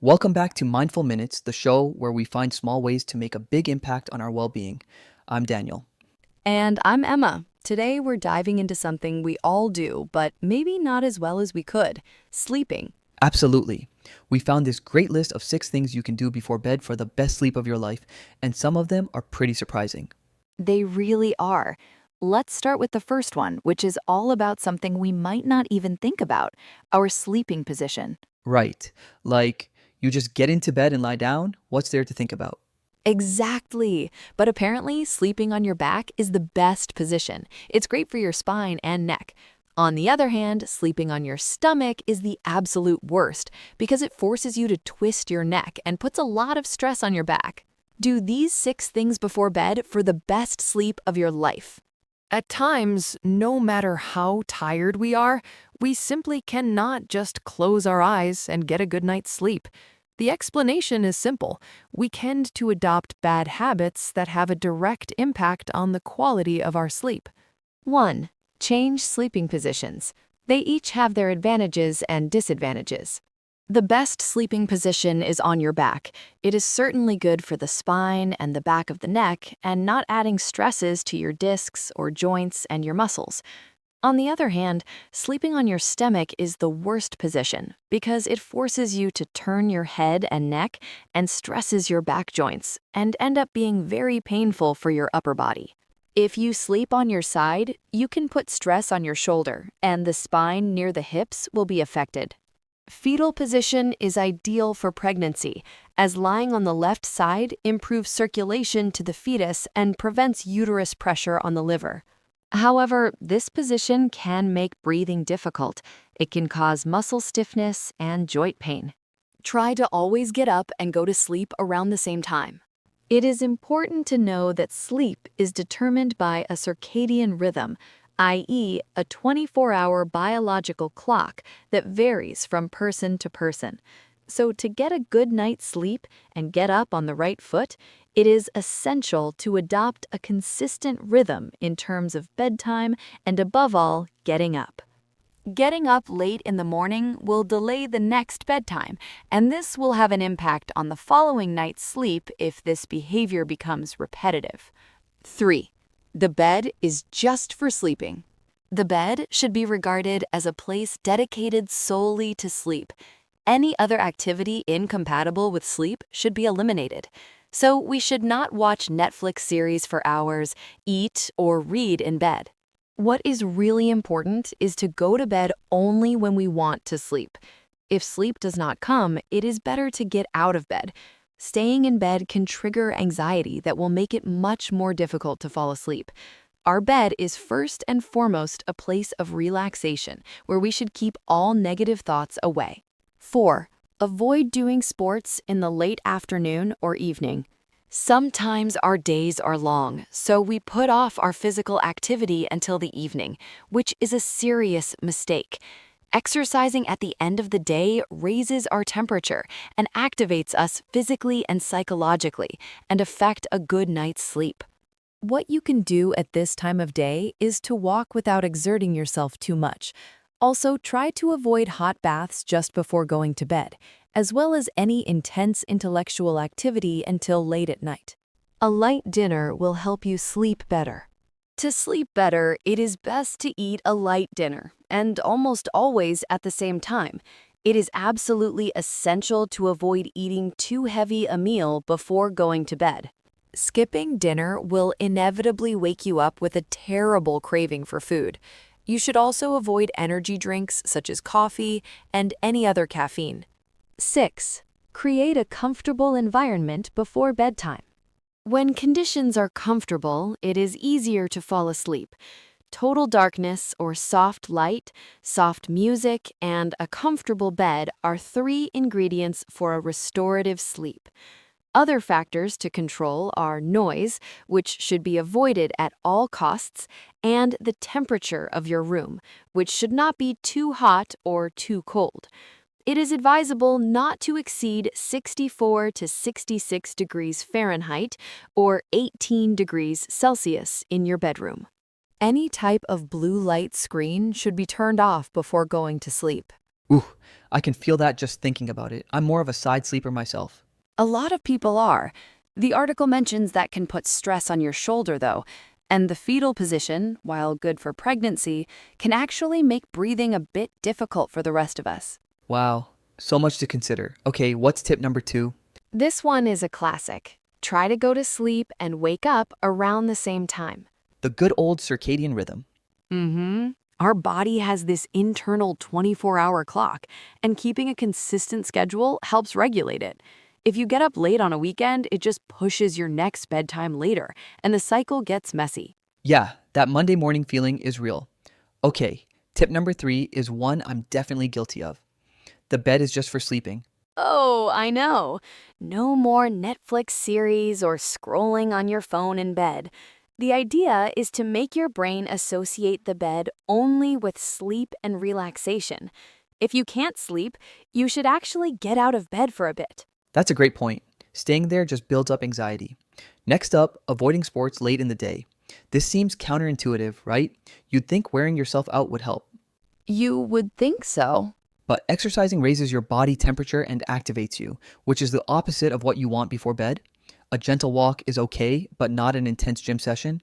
Welcome back to Mindful Minutes, the show where we find small ways to make a big impact on our well being. I'm Daniel. And I'm Emma. Today we're diving into something we all do, but maybe not as well as we could: sleeping. Absolutely. We found this great list of 6 things you can do before bed for the best sleep of your life, and some of them are pretty surprising. They really are. Let's start with the first one, which is all about something we might not even think about: our sleeping position. Right. Like, you just get into bed and lie down? What's there to think about? Exactly. But apparently, sleeping on your back is the best position. It's great for your spine and neck. On the other hand, sleeping on your stomach is the absolute worst because it forces you to twist your neck and puts a lot of stress on your back. Do these 6 things before bed for the best sleep of your life. At times, no matter how tired we are, we simply cannot just close our eyes and get a good night's sleep. The explanation is simple. We tend to adopt bad habits that have a direct impact on the quality of our sleep. 1. Change sleeping positions. They each have their advantages and disadvantages. The best sleeping position is on your back. It is certainly good for the spine and the back of the neck and not adding stresses to your discs or joints and your muscles. On the other hand, sleeping on your stomach is the worst position because it forces you to turn your head and neck and stresses your back joints and end up being very painful for your upper body. If you sleep on your side, you can put stress on your shoulder, and the spine near the hips will be affected. Fetal position is ideal for pregnancy, as lying on the left side improves circulation to the fetus and prevents uterus pressure on the liver. However, this position can make breathing difficult. It can cause muscle stiffness and joint pain. Try to always get up and go to sleep around the same time. It is important to know that sleep is determined by a circadian rhythm, i.e., a 24-hour biological clock that varies from person to person. So to get a good night's sleep and get up on the right foot, it is essential to adopt a consistent rhythm in terms of bedtime and, above all, getting up. Getting up late in the morning will delay the next bedtime, and this will have an impact on the following night's sleep if this behavior becomes repetitive. 3. The bed is just for sleeping. The bed should be regarded as a place dedicated solely to sleep. Any other activity incompatible with sleep should be eliminated. So we should not watch Netflix series for hours, eat, or read in bed. What is really important is to go to bed only when we want to sleep. If sleep does not come, it is better to get out of bed. Staying in bed can trigger anxiety that will make it much more difficult to fall asleep. Our bed is first and foremost a place of relaxation where we should keep all negative thoughts away. 4. Avoid doing sports in the late afternoon or evening. Sometimes our days are long, so we put off our physical activity until the evening, which is a serious mistake. Exercising at the end of the day raises our temperature and activates us physically and psychologically and affect a good night's sleep. What you can do at this time of day is to walk without exerting yourself too much. Also, try to avoid hot baths just before going to bed, as well as any intense intellectual activity until late at night. A light dinner will help you sleep better. To sleep better, it is best to eat a light dinner, and almost always at the same time. It is absolutely essential to avoid eating too heavy a meal before going to bed. Skipping dinner will inevitably wake you up with a terrible craving for food. You should also avoid energy drinks such as coffee and any other caffeine. 6. Create a comfortable environment before bedtime. When conditions are comfortable, it is easier to fall asleep. Total darkness or soft light, soft music, and a comfortable bed are 3 ingredients for a restorative sleep. Other factors to control are noise, which should be avoided at all costs, and the temperature of your room, which should not be too hot or too cold. It is advisable not to exceed 64 to 66 degrees Fahrenheit or 18 degrees Celsius in your bedroom. Any type of blue light screen should be turned off before going to sleep. Ooh, I can feel that just thinking about it. I'm more of a side sleeper myself. A lot of people are. The article mentions that can put stress on your shoulder, though, and the fetal position, while good for pregnancy, can actually make breathing a bit difficult for the rest of us. Wow, so much to consider. Okay, what's tip number 2? This one is a classic. Try to go to sleep and wake up around the same time. The good old circadian rhythm. Our body has this internal 24-hour clock, and keeping a consistent schedule helps regulate it. If you get up late on a weekend, it just pushes your next bedtime later, and the cycle gets messy. Yeah, that Monday morning feeling is real. Okay, tip number 3 is one I'm definitely guilty of. The bed is just for sleeping. Oh, I know. No more Netflix series or scrolling on your phone in bed. The idea is to make your brain associate the bed only with sleep and relaxation. If you can't sleep, you should actually get out of bed for a bit. That's a great point. Staying there just builds up anxiety. Next up, avoiding sports late in the day. This seems counterintuitive, right? You'd think wearing yourself out would help. You would think so. But exercising raises your body temperature and activates you, which is the opposite of what you want before bed. A gentle walk is okay, but not an intense gym session.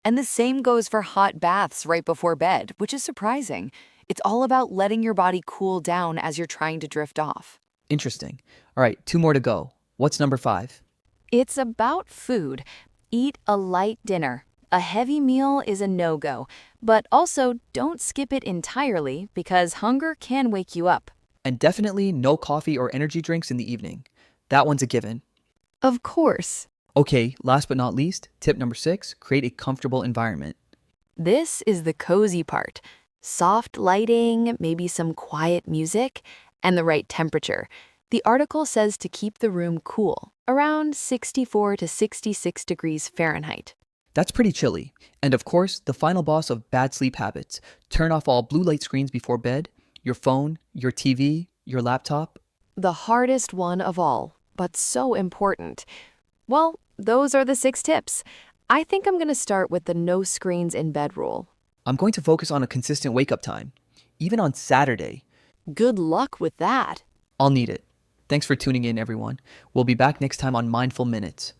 And the same goes for hot baths right before bed, which is surprising. It's all about letting your body cool down as you're trying to drift off. Interesting. All right, 2 more to go. What's number 5? It's about food. Eat a light dinner. A heavy meal is a no-go, but also don't skip it entirely because hunger can wake you up. And definitely no coffee or energy drinks in the evening. That one's a given. Of course. Okay, last but not least, tip number 6, create a comfortable environment. This is the cozy part. Soft lighting, maybe some quiet music, and the right temperature. The article says to keep the room cool, around 64 to 66 degrees Fahrenheit. That's pretty chilly. And of course, the final boss of bad sleep habits. Turn off all blue light screens before bed, your phone, your TV, your laptop. The hardest one of all, but so important. Well, those are the 6 tips. I think I'm going to start with the no screens in bed rule. I'm going to focus on a consistent wake up time. Even on Saturday, Good luck with that. I'll need it. Thanks for tuning in, everyone. We'll be back next time on Mindful Minutes.